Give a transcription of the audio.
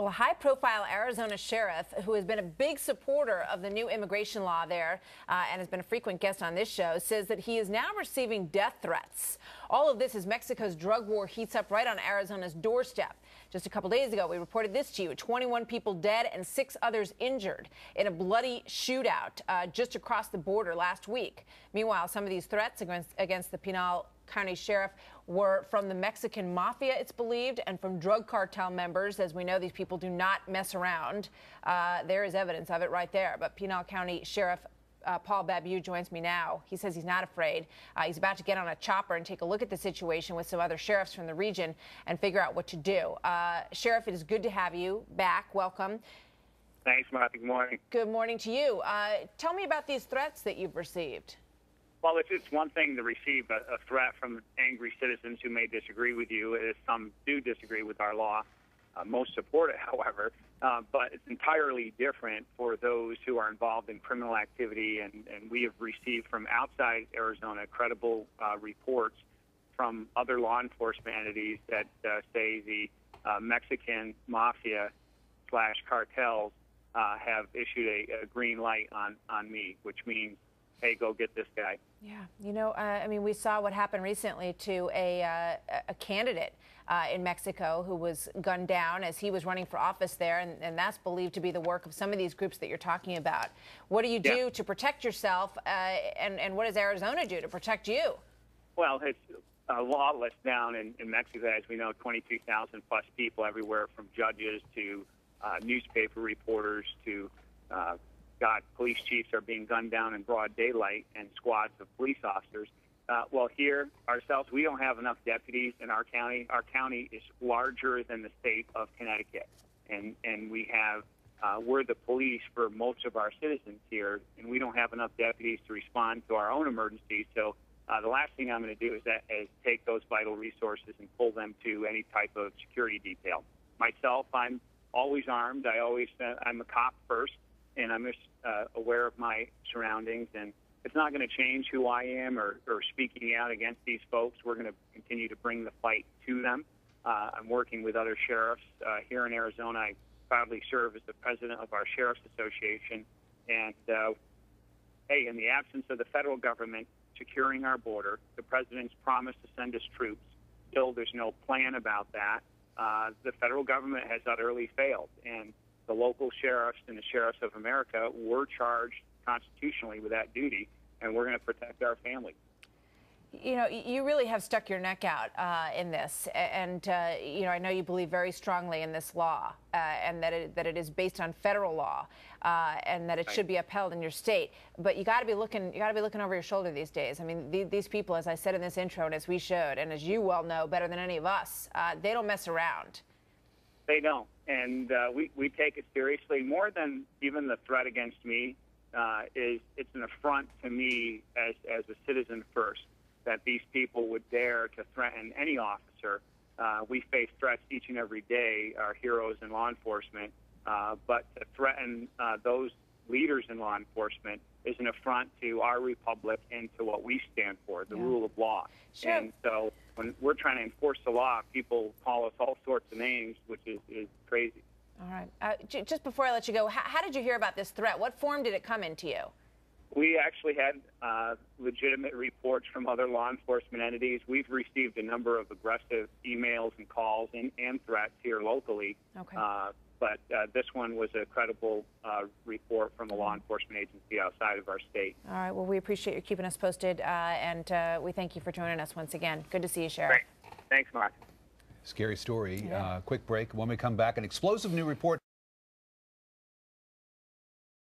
Well, a high-profile Arizona sheriff who has been a big supporter of the new immigration law there and has been a frequent guest on this show says that he is now receiving death threats. All of this as Mexico's drug war heats up right on Arizona's doorstep. Just a couple days ago, we reported this to you: 21 people dead and 6 others injured in a bloody shootout just across the border last week. Meanwhile, some of these threats against the Pinal County Sheriff were from the Mexican mafia, it's believed, and from drug cartel members. As we know, these people do not mess around. There is evidence of it right there. But Pinal County Sheriff Paul Babu joins me now. He says he's not afraid. He's about to get on a chopper and take a look at the situation with some other sheriffs from the region and figure out what to do. Sheriff, it is good to have you back. Welcome. Thanks, Martha. Good morning. Good morning to you. Tell me about these threats that you've received. Well, it's one thing to receive a threat from angry citizens who may disagree with you, as some do disagree with our law. Most support it, however. But it's entirely different for those who are involved in criminal activity. And we have received from outside Arizona credible reports from other law enforcement entities that say the Mexican mafia / cartels have issued a green light on me, which means, hey, go get this guy. Yeah, you know, I mean, we saw what happened recently to a candidate in Mexico who was gunned down as he was running for office there, and that's believed to be the work of some of these groups that you're talking about. What do you do to protect yourself, and what does Arizona do to protect you? Well, it's lawless down in Mexico, as we know, 22,000 plus people everywhere, from judges to newspaper reporters to police chiefs are being gunned down in broad daylight, and squads of police officers. Well, here ourselves, we don't have enough deputies in our county. Our county is larger than the state of Connecticut, and we have we're the police for most of our citizens here, and we don't have enough deputies to respond to our own emergencies. So the last thing I'm going to do is take those vital resources and pull them to any type of security detail. Myself, I'm always armed. I'm a cop first, and I'm just aware of my surroundings, and it's not going to change who I am or speaking out against these folks. We're going to continue to bring the fight to them. I'm working with other sheriffs here in Arizona. I proudly serve as the president of our Sheriff's Association, and hey, in the absence of the federal government securing our border, the president's promise to send us troops, still there's no plan about that. The federal government has utterly failed, and the local sheriffs and the sheriffs of America were charged constitutionally with that duty, and we're going to protect our family. You know, you really have stuck your neck out in this, and you know, I know you believe very strongly in this law, and that it is based on federal law, and that it should be upheld in your state. But you got to be looking over your shoulder these days. I mean, these people, as I said in this intro, and as we showed, and as you well know better than any of us, they don't mess around. They don't, and we take it seriously. More than even the threat against me, it's an affront to me as a citizen first, that these people would dare to threaten any officer. We face threats each and every day, our heroes in law enforcement, but to threaten those leaders in law enforcement is an affront to our republic and to what we stand for, the rule of law. Sure. And so when we're trying to enforce the law, people call us all sorts of names, which is crazy. All right. Just before I let you go, how did you hear about this threat? What form did it come into you? We actually had legitimate reports from other law enforcement entities. We've received a number of aggressive emails and calls and threats here locally. Okay. But this one was a credible report from a law enforcement agency outside of our state. All right. Well, we appreciate you keeping us posted, and we thank you for joining us once again. Good to see you, Sheriff. Great. Thanks, Mark. Scary story. Quick break. When we come back, an explosive new report.